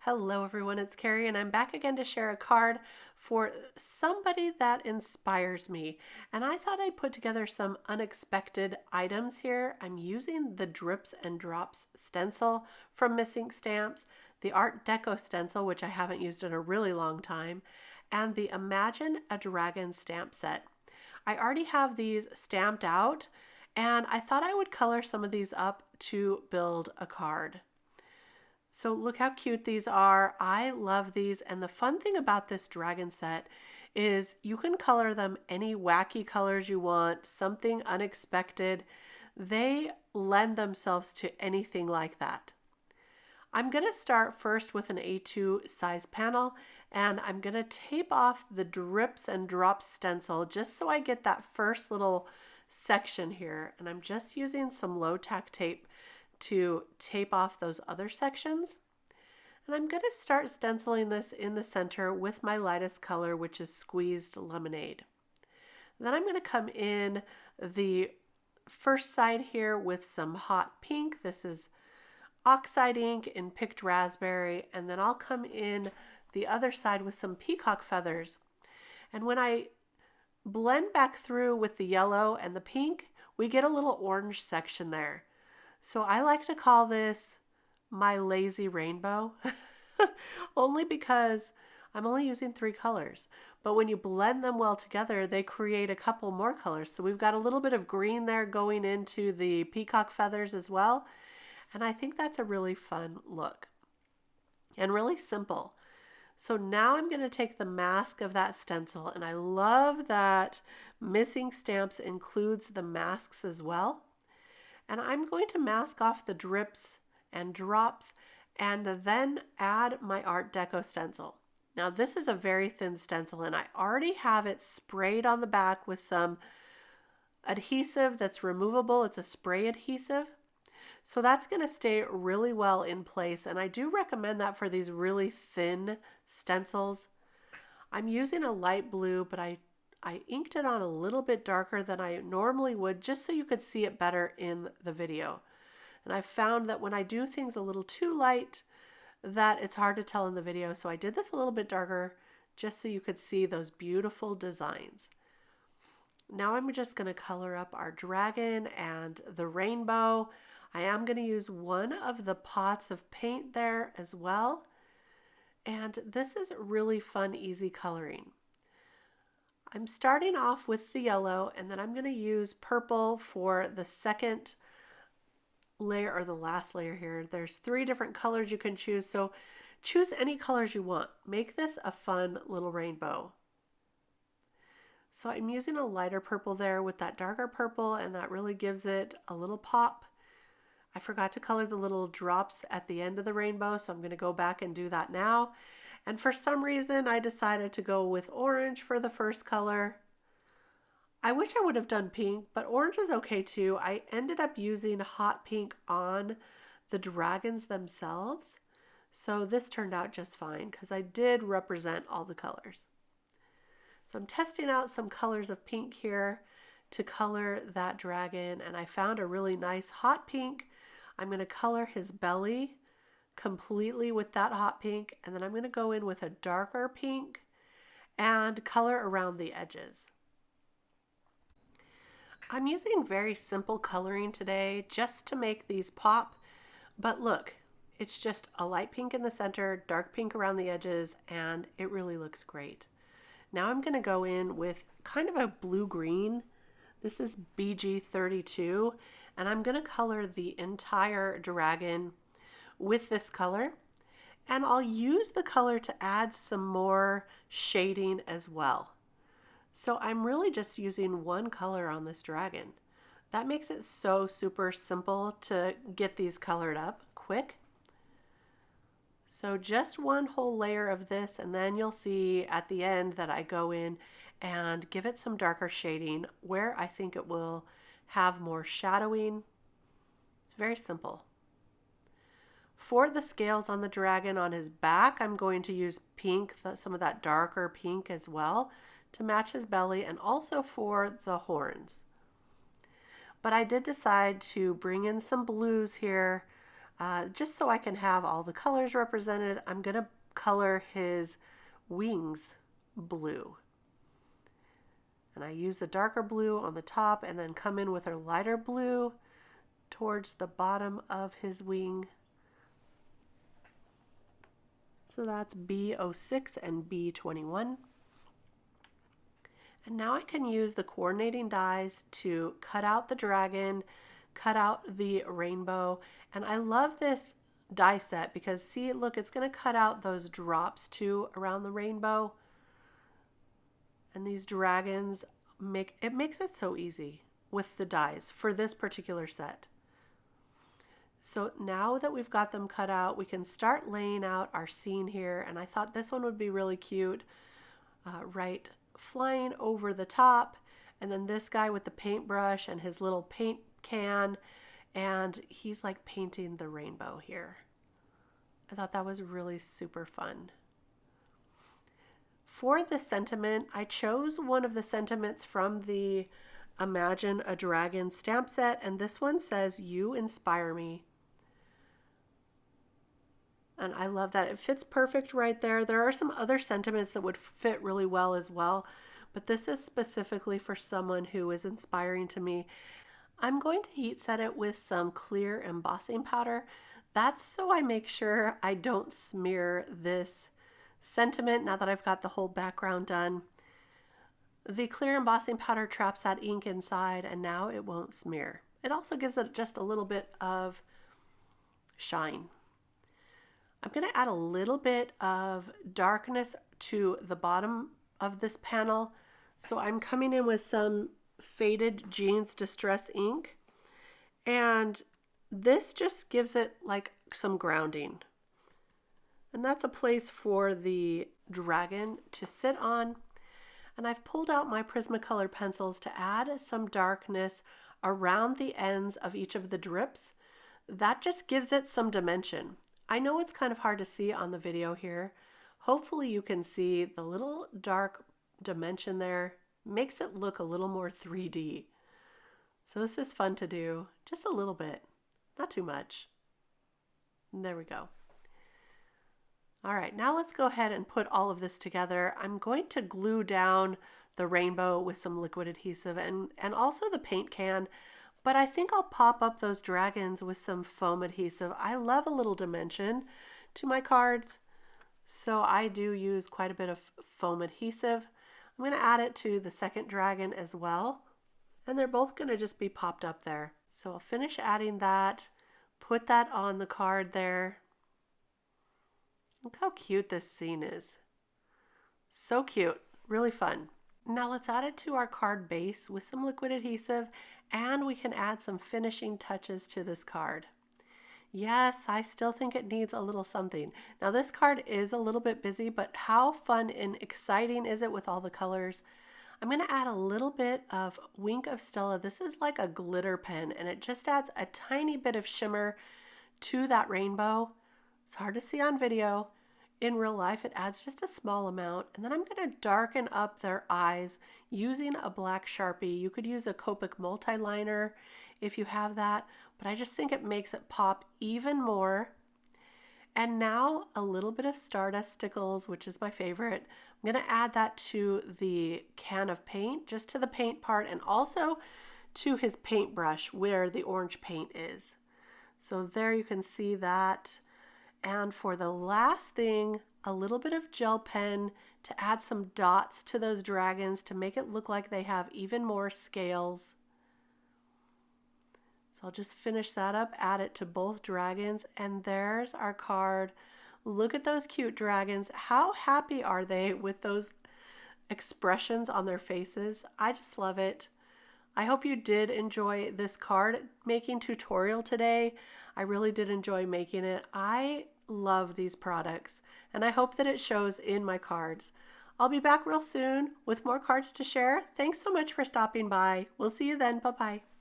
Hello everyone, it's Kari and I'm back again to share a card for somebody that inspires me. And I thought I'd put together some unexpected items here. I'm using the Drips and Drops stencil from Masking Stamps, the Art Deco stencil, which I haven't used in a really long time, and the Imagine a Dragon stamp set. I already have these stamped out and I thought I would color some of these up to build a card. So look how cute these are. I love these. And the fun thing about this dragon set is you can color them any wacky colors you want, something unexpected. They lend themselves to anything like that. I'm going to start first with an A2 size panel, and I'm going to tape off the Drips and Drops stencil just so I get that first little section here. And I'm just using some low tack tape to tape off those other sections. And I'm going to start stenciling this in the center with my lightest color, which is Squeezed Lemonade. Then I'm going to come in the first side here with some hot pink. This is Oxide ink in Picked Raspberry. And then I'll come in the other side with some peacock feathers. And when I blend back through with the yellow and the pink, we get a little orange section there. So I like to call this my lazy rainbow, only because I'm only using 3 colors. But when you blend them well together, they create a couple more colors. So we've got a little bit of green there going into the peacock feathers as well. And I think that's a really fun look and really simple. So now I'm going to take the mask of that stencil, and I love that Masking Stamps includes the masks as well. And I'm going to mask off the drips and drops and then add my Art Deco stencil. Now this is a very thin stencil and I already have it sprayed on the back with some adhesive that's removable. It's a spray adhesive. So that's going to stay really well in place, and I do recommend that for these really thin stencils. I'm using a light blue, but I inked it on a little bit darker than I normally would just so you could see it better in the video. And I found that when I do things a little too light, that it's hard to tell in the video. So I did this a little bit darker just so you could see those beautiful designs. Now I'm just going to color up our dragon and the rainbow. I am going to use one of the pots of paint there as well. And this is really fun, easy coloring. I'm starting off with the yellow, and then I'm going to use purple for the second layer, or the last layer here. There's 3 different colors you can choose, so choose any colors you want. Make this a fun little rainbow. So I'm using a lighter purple there with that darker purple, and that really gives it a little pop. I forgot to color the little drops at the end of the rainbow, so I'm going to go back and do that now. And for some reason, I decided to go with orange for the first color. I wish I would have done pink, but orange is okay too. I ended up using hot pink on the dragons themselves. So this turned out just fine because I did represent all the colors. So I'm testing out some colors of pink here to color that dragon, and I found a really nice hot pink. I'm going to color his belly completely with that hot pink, and then I'm going to go in with a darker pink and color around the edges. I'm using very simple coloring today just to make these pop, but look, it's just a light pink in the center, dark pink around the edges, and it really looks great. Now I'm going to go in with kind of a blue-green. This is BG32, and I'm going to color the entire dragon with this color, and I'll use the color to add some more shading as well. So I'm really just using one color on this dragon. That makes it so super simple to get these colored up quick. So just one whole layer of this, and then you'll see at the end that I go in and give it some darker shading where I think it will have more shadowing. It's very simple. For the scales on the dragon on his back, I'm going to use pink, some of that darker pink as well, to match his belly, and also for the horns. But I did decide to bring in some blues here. just so I can have all the colors represented. I'm going to color his wings blue. And I use the darker blue on the top and then come in with a lighter blue towards the bottom of his wing. So that's B06 and B21. And now I can use the coordinating dies to cut out the dragon, cut out the rainbow. And I love this die set because see, look, it's going to cut out those drops too around the rainbow. And these dragons makes it so easy with the dies for this particular set. So now that we've got them cut out, we can start laying out our scene here. And I thought this one would be really cute, right? Flying over the top, and then this guy with the paintbrush and his little paint can, and he's like painting the rainbow here. I thought that was really super fun. For the sentiment, I chose one of the sentiments from the Imagine a Dragon stamp set, and this one says, "You inspire me." And I love that. It fits perfect right there. There are some other sentiments that would fit really well as well, but this is specifically for someone who is inspiring to me. I'm going to heat set it with some clear embossing powder. That's so I make sure I don't smear this sentiment now that I've got the whole background done. The clear embossing powder traps that ink inside and now it won't smear. It also gives it just a little bit of shine. I'm going to add a little bit of darkness to the bottom of this panel. So I'm coming in with some Faded Jeans Distress ink. And this just gives it like some grounding. And that's a place for the dragon to sit on. And I've pulled out my Prismacolor pencils to add some darkness around the ends of each of the drips. That just gives it some dimension. I know it's kind of hard to see on the video here. Hopefully you can see the little dark dimension there. Makes it look a little more 3D. So this is fun to do, just a little bit, not too much. And there we go. All right, now let's go ahead and put all of this together. I'm going to glue down the rainbow with some liquid adhesive and also the paint can. But I think I'll pop up those dragons with some foam adhesive. I love a little dimension to my cards, so I do use quite a bit of foam adhesive. I'm going to add it to the second dragon as well, and they're both going to just be popped up there. So I'll finish adding that, put that on the card there. Look how cute this scene is. So cute, really fun. Now let's add it to our card base with some liquid adhesive, and we can add some finishing touches to this card. Yes, I still think it needs a little something. Now this card is a little bit busy, but how fun and exciting is it with all the colors? I'm going to add a little bit of Wink of Stella. This is like a glitter pen, and it just adds a tiny bit of shimmer to that rainbow. It's hard to see on video. In real life, it adds just a small amount. And then I'm going to darken up their eyes using a black Sharpie. You could use a Copic multi-liner if you have that, but I just think it makes it pop even more. And now a little bit of Stardust Stickles, which is my favorite. I'm going to add that to the can of paint, just to the paint part, and also to his paintbrush where the orange paint is. So there you can see that. And for the last thing, a little bit of gel pen to add some dots to those dragons to make it look like they have even more scales. So I'll just finish that up, add it to both dragons, and there's our card. Look at those cute dragons. How happy are they with those expressions on their faces? I just love it. I hope you did enjoy this card making tutorial today. I really did enjoy making it. I love these products, and I hope that it shows in my cards. I'll be back real soon with more cards to share. Thanks so much for stopping by. We'll see you then. Bye-bye.